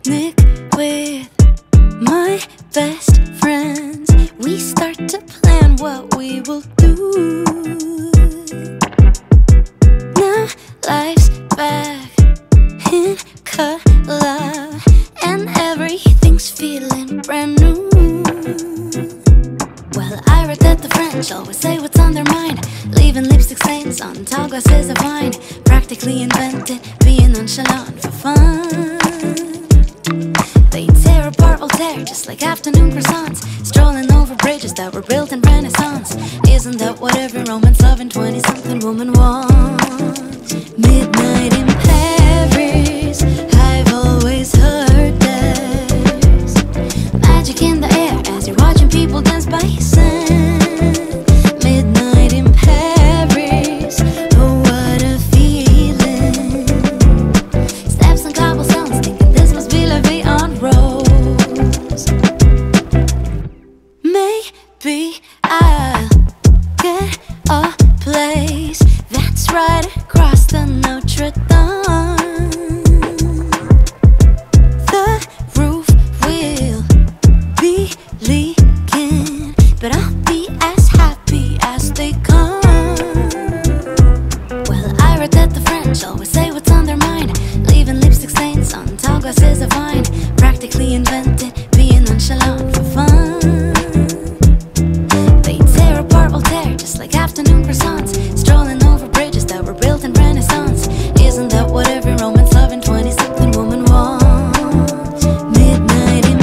picnic with my best friends. We start to plan what we will do. Now life's back in color and everything's feeling brand new. Well, I read that the French always say what's on their mind, leaving lipstick stains on tall glasses of wine. Practically invented being nonchalant for fun. They tear apart Voltaire just like afternoon croissants, strolling over bridges that were built in Renaissance. Isn't that what every romance loving 20-something woman wants? Midnight in Paris, I've always heard there's magic in the air as you're watching people dance by sand. Midnight in Paris, oh what a feeling. Steps on cobblestones, thinking this must be La Vie en Rose. Maybe I'll get a place that's right across the Notre Dame. The roof will be leaking, but I'll be as happy as they come. Well, I read that the French always say what's on their mind, leaving lipstick stains on tall glasses of wine. Practically invented being nonchalant for fun. They tear apart Voltaire just like afternoon croissants, strolling over bridges that were built in Renaissance. Isn't that what every romance loving 20-something woman wants? Midnight in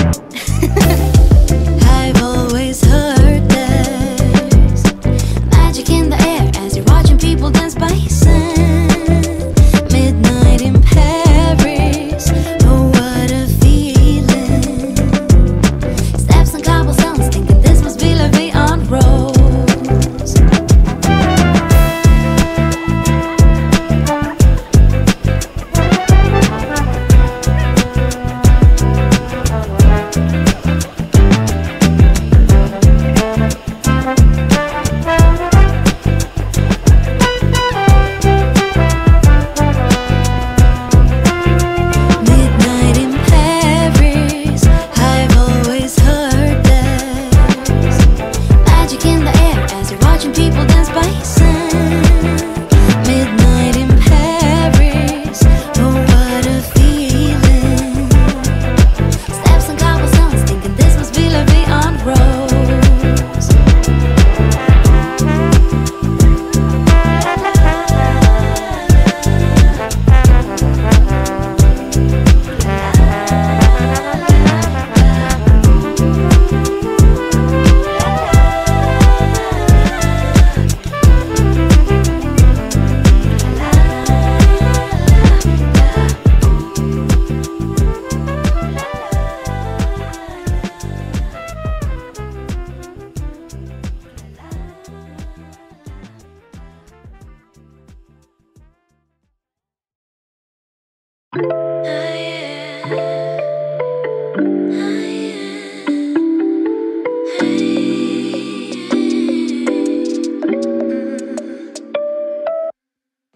I've always heard there's magic in the air as you're watching people dance by sand. Midnight in Paris, oh what a feeling. Steps on cobblestones, thinking this must be La Vie en Rose. Midnight in Paris, I've always heard there's magic in the air as you're watching people dance by sand. Midnight in Paris, oh what a feeling. Steps on cobblestones, thinking this must be La Vie en Rose.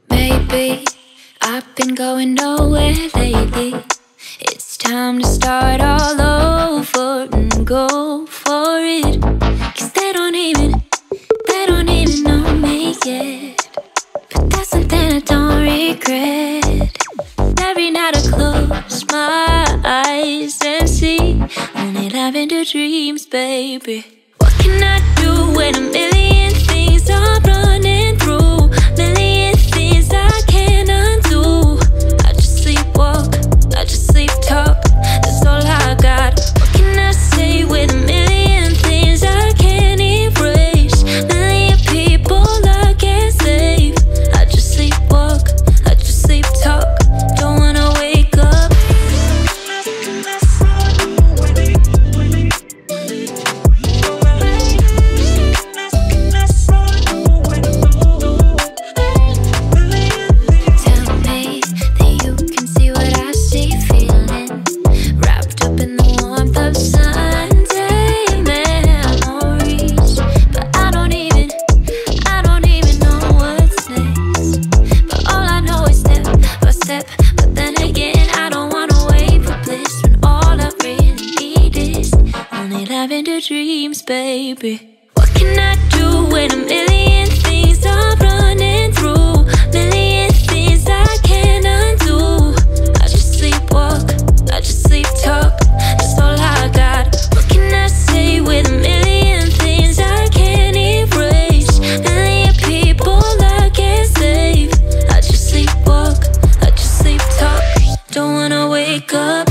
Maybe I've been going nowhere lately. It's time to start all over and go for it. 'Cause they don't even know me yet. But that's something I don't regret. Every night I close my eyes and see only lavender dreams, baby. What can I do when a million things are running through? Million things I can't undo. I just sleepwalk, I just sleep talk. That's all I got. What can I say with a million things I can't erase? Million people I can't save. I just sleepwalk, I just sleep talk. Don't wanna wake up. dreams, baby. What can I do when a million things are running through? Million things I can't undo. I just sleepwalk, I just sleep talk. That's all I got. What can I say with a million things I can't erase? Million people I can't save. I just sleepwalk, I just sleep talk. Don't wanna wake up.